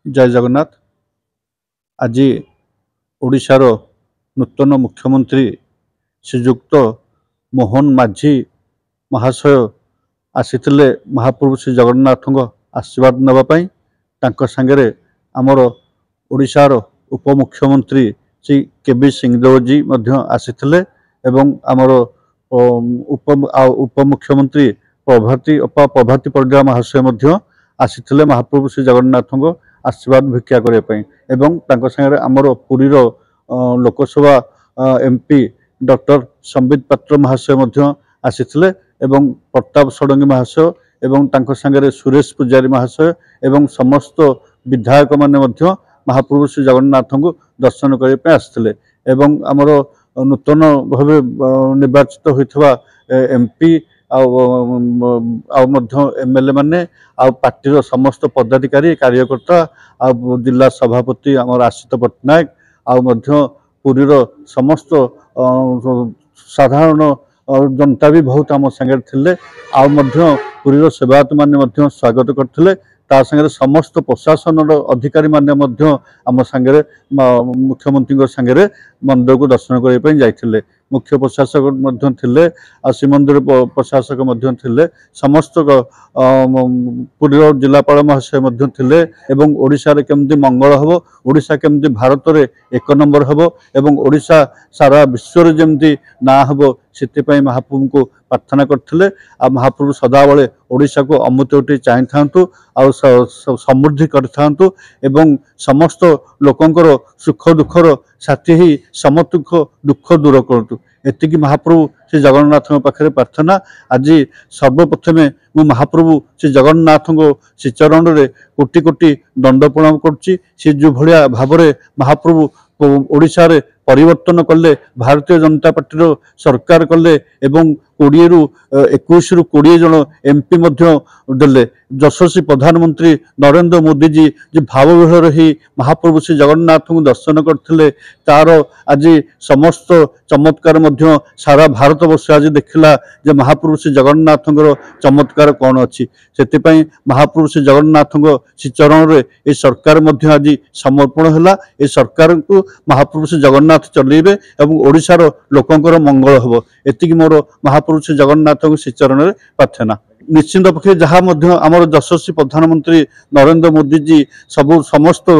जय जगन्नाथ। आज ओडिशार नूतन मुख्यमंत्री श्रीजुक्त मोहन माझी महाशय आसीथिले महाप्रभु श्री जगन्नाथ आशीर्वाद नापी सांगे आमर ओडिशार उपमुख्यमंत्री श्री केबी सिंहदेवजी आसीथिले एवं आमर उपमुख्यमंत्री प्रभाती परिडा महाशय आसीथिले महाप्रभु श्री जगन्नाथ आशीर्वाद भिक्षा करने सांगे आमर पुरीर लोकसभा एमपी डॉक्टर संबित पात्र महाशय आसीथिले एवं प्रताप षडंगी महाशय एवं सांगे सुरेश पुजारी महाशय एवं समस्त विधायक माने महाप्रभु श्री जगन्नाथ को दर्शन करने आसते एवं आमर नूतन भाव निर्वाचित होता एमपी एमएलए माने पार्टी समस्त पदाधिकारी कार्यकर्ता जिला सभापति आमर आशित पट्टनायक पुरीर समस्त साधारण जनता भी बहुत आम सांगे थिले पुरीर सेवायत माने स्वागत करथिले ता संगे समस्त प्रशासन अधिकारी माने आम सांगे मुख्यमंत्री सांगे मंदिर को दर्शन करने जाइथिले मुख्य प्रशासक थिले श्रीमंदिर प्रशासक थिले समस्त पुरीर जिलापाल महाशय थिले एवं ओडिशा रे केमती मंगल हबो ओडिशा केमती भारत रे एक नंबर हबो एवं ओडिशा सारा विश्व रे जेमती ना हबो सेति महाप्रभु को प्रार्थना करथिले आ महाप्रभु सदाबले ओडिशा को अमृतवती चाहि थांतु आ समृद्धि कर थांतु एवं समस्त लोकंकर सुख दुखर साथी ही समस्त दुख दूर करतु एतिकी महाप्रभु श्री जगन्नाथ पाखे प्रार्थना। आज सर्वप्रथमे मु महाप्रभु श्री जगन्नाथ श्री चरण रे कोटि कोटि दंड प्रणाम करुच्ची सी जो भाया भाव महाप्रभु ओडिशा रे परिवर्तन कले भारतीय जनता पार्टी सरकार कले एवं 20 रु 21 रु 20 जन एमपी देले यशस्वी प्रधानमंत्री नरेंद्र मोदी जी जो भाव विहर ही महाप्रभु श्री जगन्नाथ को दर्शन करथिले तार आज समस्त चमत्कार सारा भारत वर्ष आज देखला जे महाप्रभु श्री जगन्नाथ चमत्कार कौन अच्छी से महाप्रभु श्री जगन्नाथ श्री चरण रे ए सरकार आज समर्पण है ए सरकार को महाप्रभु श्री जगन्नाथ चलेबे एवं ओडिशार लोकंकर मंगल हबो एतिकी मोर महाप्रभु श्री जगन्नाथ श्री चरण रे प्रार्थना। निश्चिंत पक्षे जहाँ आमर यशस्वी प्रधानमंत्री नरेंद्र मोदी जी सबू समस्त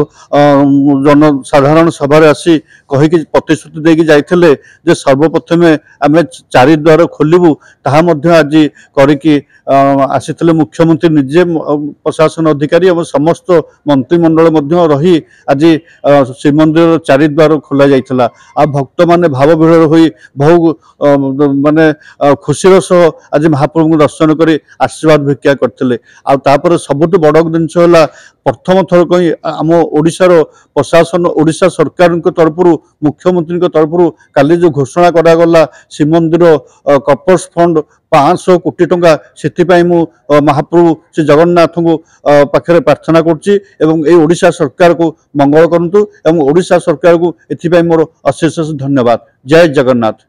जन साधारण सभा आसी कहीकि प्रतिश्रुति देकी जाइथिले जे सर्वप्रथमे आमे 4 द्वार खोलबू ताहा आज करिकी आसीथिले मुख्यमंत्री निजे प्रशासन अधिकारी और समस्त मंत्रिमंडल रही आज श्रीमंदिर 4 द्वार खोल जाइथिला आ भक्त माने भाव विहर होई बहु माने खुशीर सह आज महाप्रभु को दर्शन करी आशीर्वाद भिक्षा करते आपर सबुठ बड़ जिनस प्रथम थर कहीं आम ओडिशार प्रशासन ओडिशा सरकार तरफ मुख्यमंत्री तरफ काली जो घोषणा करागला श्रीमंदिर कॉर्पस फंड 500 कोटी टंका से महाप्रभु श्री जगन्नाथ को पाखे प्रार्थना करुच्ची ओडिशा सरकार को मंगल करंतु एवं ओडिशा सरकार को एथिपाई मोर अशेष धन्यवाद। जय जगन्नाथ।